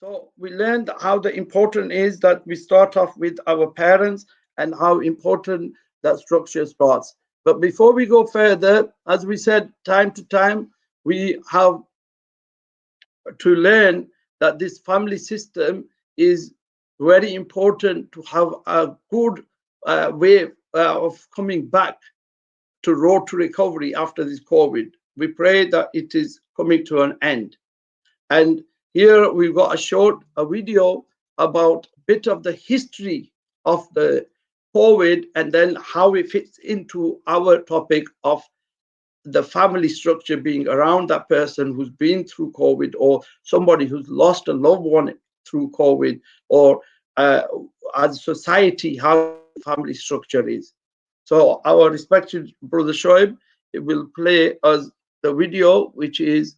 So we learned how the important is that we start off with our parents and how important that structure starts. But before we go further, as we said, time to time, we have to learn that this family system is very important to have a good way of coming back to road to recovery after this COVID. We pray that it is coming to an end. And here we've got a video about a bit of the history of the COVID and then how it fits into our topic of the family structure being around that person who's been through COVID, or somebody who's lost a loved one through COVID, or as a society, how family structure is. So our respected brother Shoaib will play us the video, which is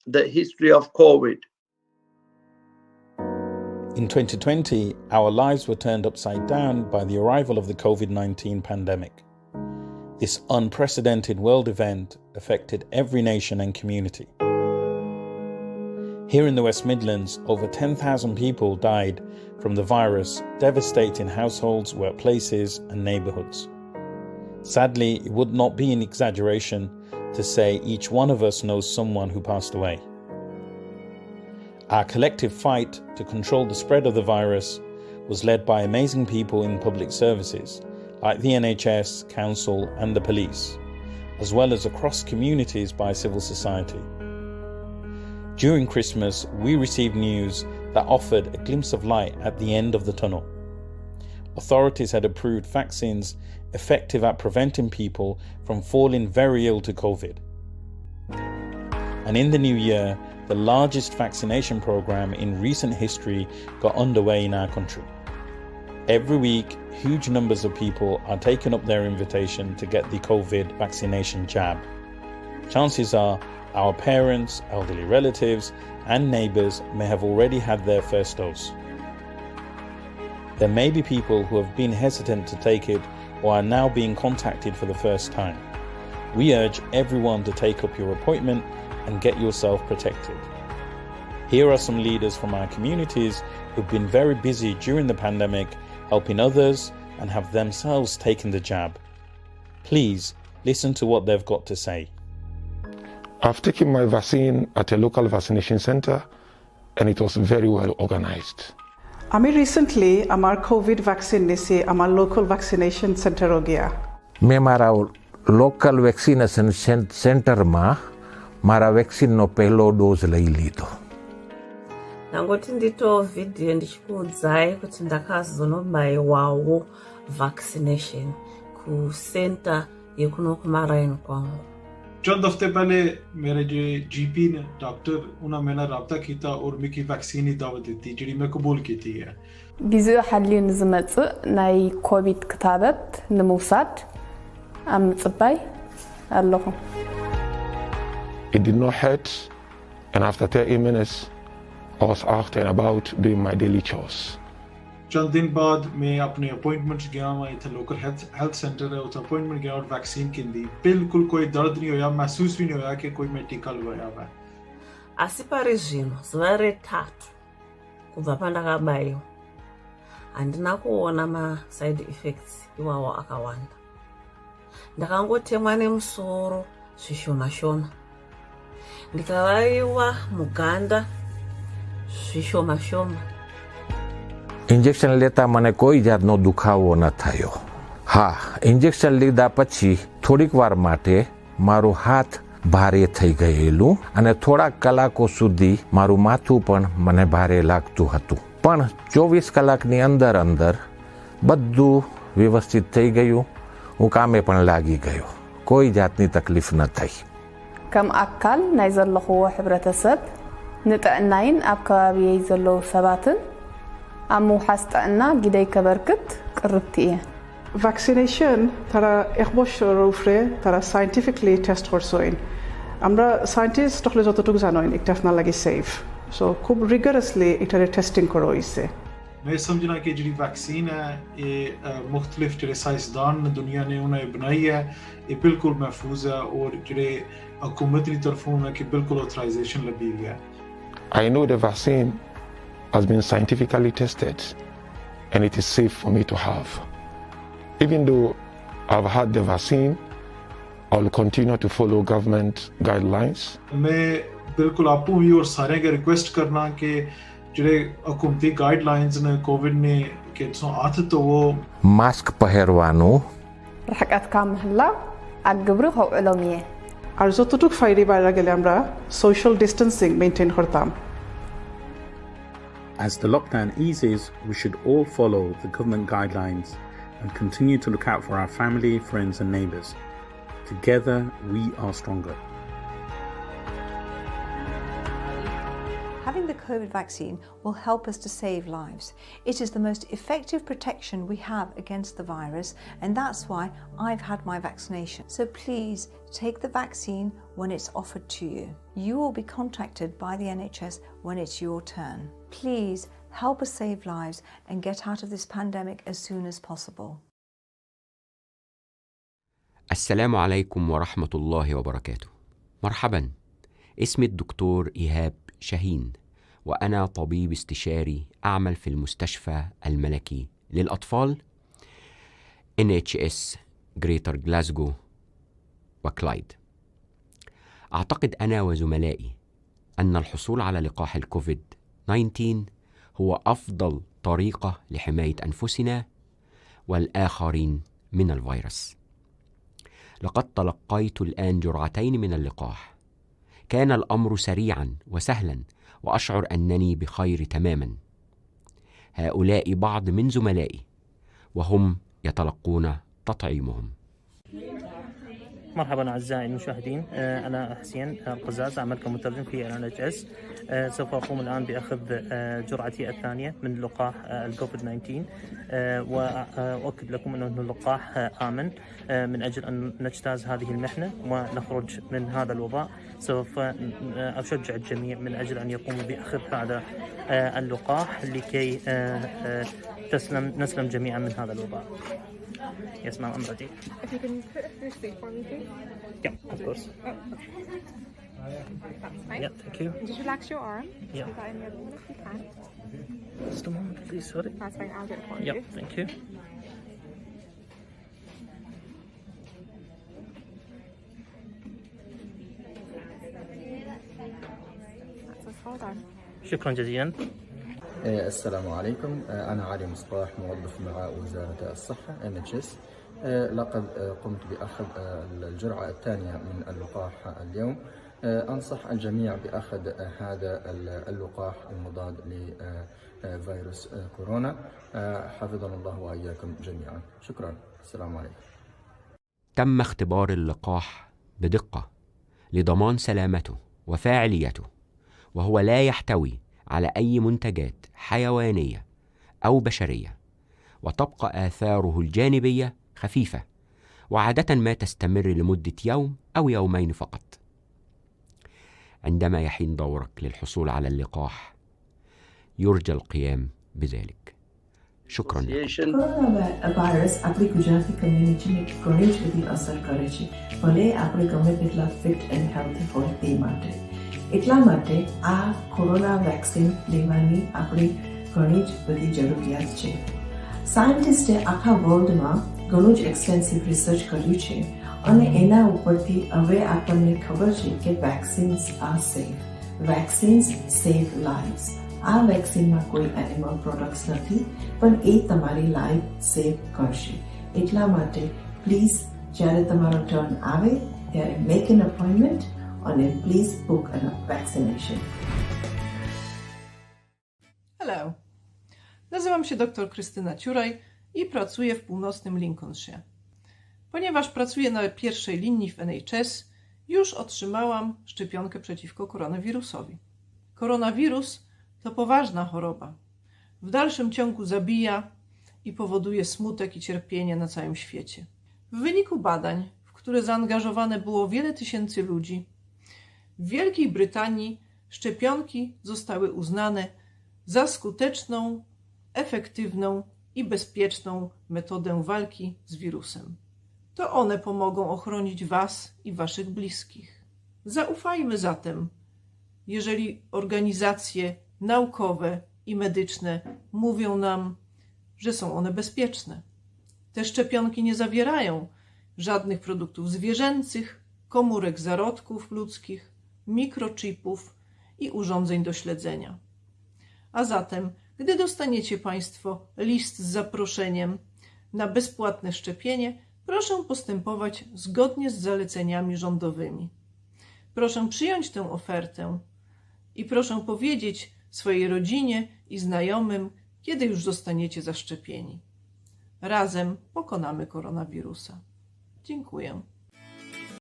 the history of COVID. In 2020, our lives were turned upside down by the arrival of the COVID-19 pandemic. This unprecedented world event affected every nation and community. Here in the West Midlands, over 10,000 people died from the virus, devastating households, workplaces, and neighbourhoods. Sadly, it would not be an exaggeration to say each one of us knows someone who passed away. Our collective fight to control the spread of the virus was led by amazing people in public services, like the NHS, council, and the police, as well as across communities by civil society. During Christmas, we received news that offered a glimpse of light at the end of the tunnel. Authorities had approved vaccines effective at preventing people from falling very ill to COVID. And in the new year, the largest vaccination program in recent history got underway in our country. Every week, huge numbers of people are taking up their invitation to get the COVID vaccination jab. Chances are our parents, elderly relatives, and neighbours may have already had their first dose. There may be people who have been hesitant to take it or are now being contacted for the first time. We urge everyone to take up your appointment and get yourself protected. Here are some leaders from our communities who've been very busy during the pandemic, helping others and have themselves taken the jab. Please listen to what they've got to say. I've taken my vaccine at a local vaccination center and it was very well organized. আমি recently আমার COVID vaccine নিছি আমার local vaccination center हो गया। मैं मारा local vaccination center માં મારા વેક્સિન નો પહેલો ડોઝ લઈ લીધો. Nangoti nditovhidhiyo ndichikuudzai kuti ndakazonobaiwawo vaccination kucenter yekuno kumaraini kwangu. चंद हफ्ते पहले मेरे जो जीपी ने डॉक्टर उन्होंने मेरा राब्ता किया और मिकी वैक्सीन की दावत दी जिहड़ी मैं कबूल की है. ጊዜው ሓልዩ ንዝመጽእ ናይ ኮቪድ ክታበት ንምውሳድ ኣብ ምጽባይ ኣለኹ. It did not hurt, and after 30 minutes I was out and about doing my daily chores. चंद दिन बाद मैं अपने अपॉइंटमेंट गया मैं इथे लोकल हेल्थ सेंटर है उस अपॉइंटमेंट गया और वैक्सीन की दी बिल्कुल कोई दर्द नहीं होया महसूस भी नहीं होया कि कोई मैं टीका लगाया हुआ है. Asi pari zvino zuva retatu kubva pandakabaiwa handina kuona ma side effects iwawo akawanda. Ndakangotemwa nemusoro zvishoma shoma, ndikavaiwa muganda zvishoma shoma. Injection લેતા મને કોઈ જાતનો દુખાવો ન થયો. હા, ઇન્જેક્શન લીધા પછી થોડીક વાર માટે મારું હાથ ભારે થઈ ગયેલું અને થોડા કલાકો સુધી મારું માથું પણ મને ભારે લાગતું હતું. પણ 24 કલાકની અંદર બધું વ્યવસ્થિત થઈ ગયું. હું કામે પણ લાગી ગયો. કોઈ જાતની તકલીફ ન થઈ. ከም ኣካል ናይ ዘለኹዎ ሕብረተሰብ ንጥዕናይን ኣብ ከባቢयै ዘለዉ ሰባትን ኣብ ምውሓስ ጥዕና ግደይ ከበርክት ቅርብቲ እየ። Vaccination tara ekbosh rofre tara scientifically test korsoin. Amra scientists tokhle jototuk janoin iktafna lagi safe. So khub rigorously itare testing koro isse. मैं समझना कि जी वैक्सीन है ये मुख्तलिफ जो साइंसदान दुनिया ने उन्हें बनाई है ये बिल्कुल महफूज है और जो हुकूमत की तरफों उन्हें कि बिल्कुल ऑथराइजेशन लगी हुई है. I know the vaccine has been scientifically tested and it is safe for me to have. Even though I've had the vaccine, I'll continue to follow government guidelines. मैं बिल्कुल आपको भी और सारे के रिक्वेस्ट करना कि ਜਿਹੜੇ ਹਕੂਮਤੀ ਗਾਈਡਲਾਈਨਸ ਨੇ ਕੋਵਿਡ ਨੇ કે આથ તો वो ማስክ પહેરવાનું ርሕቀትካ ምህላው ኣብ ግብሪ ከውዕሎም እየ আর যতটুকু ফাইরি বাইরে গেলে আমরা সোশ্যাল ডিস্টেন্সিং মেনটেন করতাম As the lockdown eases, we should all follow the government guidelines and continue to look out for our family, friends and neighbours. Together, we are stronger. Having the COVID vaccine will help us to save lives. It is the most effective protection we have against the virus, and that's why I've had my vaccination. So please take the vaccine when it's offered to you. You will be contacted by the NHS when it's your turn. Please help us save lives and get out of this pandemic as soon as possible. السلام عليكم ورحمة الله وبركاته. مرحبا، اسمي الدكتور إيهاب شاهين، وأنا طبيب استشاري أعمل في المستشفى الملكي للأطفال NHS جريتر غلاسكو وكلايد. أعتقد أنا وزملائي أن الحصول على لقاح الكوفيد-19 هو أفضل طريقة لحماية أنفسنا والآخرين من الفيروس. لقد تلقيت الآن جرعتين من اللقاح. كان الأمر سريعا وسهلا وأشعر أنني بخير تماما. هؤلاء بعض من زملائي وهم يتلقون تطعيمهم. مرحبا أعزائي المشاهدين، أنا حسين القزاز، أعمل كمترجم في NHS. سوف أقوم الآن بأخذ جرعتي الثانية من لقاح الكوفيد-19، وأؤكد لكم أن اللقاح آمن من أجل أن نجتاز هذه المحنة ونخرج من هذا الوباء. سوف أشجع الجميع من أجل أن يقوموا بأخذ هذا اللقاح لكي نسلم جميعا من هذا الوباء. Yes, ma'am, I'm ready. If you can put it through sleep for me, please. Yeah, of course. That's fine. Yeah, thank you. Just relax your arm. Yeah. Put that in your room if you can. Just a moment, please, sorry. That's fine, I'll do it for Yeah, you. thank you. That's us. Hold on. شكرا جزيلا. السلام عليكم، أنا علي مصباح، موظف مع وزارة الصحة NHS. لقد قمت بأخذ الجرعة الثانية من اللقاح اليوم. أنصح الجميع بأخذ هذا اللقاح المضاد لفيروس كورونا. حفظنا الله وإياكم جميعا. شكرا، السلام عليكم. تم اختبار اللقاح بدقة لضمان سلامته وفاعليته، وهو لا يحتوي على أي منتجات حيوانية أو بشرية، وتبقى آثاره الجانبية خفيفة، وعادة ما تستمر لمدة يوم أو يومين فقط. عندما يحين دورك للحصول على اللقاح يرجى القيام بذلك. شكرا لكم. Corona virus આપણી ગુજરાતી કમ્યુનિટીને ઘણી જ બધી અસર કરે છે, ભલે આપણે ગમે તેટલા ફિટ એન્ડ હેલ્ધી હોય તે માટે. એટલા માટે આ કોરોના વેક્સિન લેવાની આપણી ઘણી જ બધી જરૂરિયાત છે. સાયન્ટિસ્ટે આખા વર્લ્ડમાં ઘણું જ એક્સટેન્સિવ રિસર્ચ કર્યું છે અને એના ઉપરથી હવે આપણને ખબર છે કે વેક્સિન્સ આર સેફ. વેક્સિન્સ સેવ લાઈવ્સ. આ વેક્સિનમાં કોઈ એનિમલ પ્રોડક્ટ્સ નથી, પણ એ તમારી લાઈફ સેવ કરશે. એટલા માટે પ્લીઝ જ્યારે તમારો ટર્ન આવે ત્યારે make an appointment and please book a vaccination. Hello. Nazywam się dr Krystyna Ciuraj i pracuję w północnym Lincolnshire. Ponieważ pracuję na pierwszej linii w NHS, już otrzymałam szczepionkę przeciwko koronawirusowi. Koronawirus to poważna choroba. W dalszym ciągu zabija i powoduje smutek i cierpienie na całym świecie. W wyniku badań, w które zaangażowane było wiele tysięcy ludzi, w Wielkiej Brytanii szczepionki zostały uznane za skuteczną, efektywną i bezpieczną metodę walki z wirusem. To one pomogą ochronić Was i Waszych bliskich. Zaufajmy zatem jeżeli organizacje naukowe i medyczne mówią nam, że są one bezpieczne. Te szczepionki nie zawierają żadnych produktów zwierzęcych, komórek zarodków ludzkich, mikrochipów i urządzeń do śledzenia. A zatem, gdy dostaniecie Państwo list z zaproszeniem na bezpłatne szczepienie, proszę postępować zgodnie z zaleceniami rządowymi. Proszę przyjąć tę ofertę i proszę powiedzieć swojej rodzinie i znajomym, kiedy już zostaniecie zaszczepieni. Razem pokonamy koronawirusa. Dziękuję.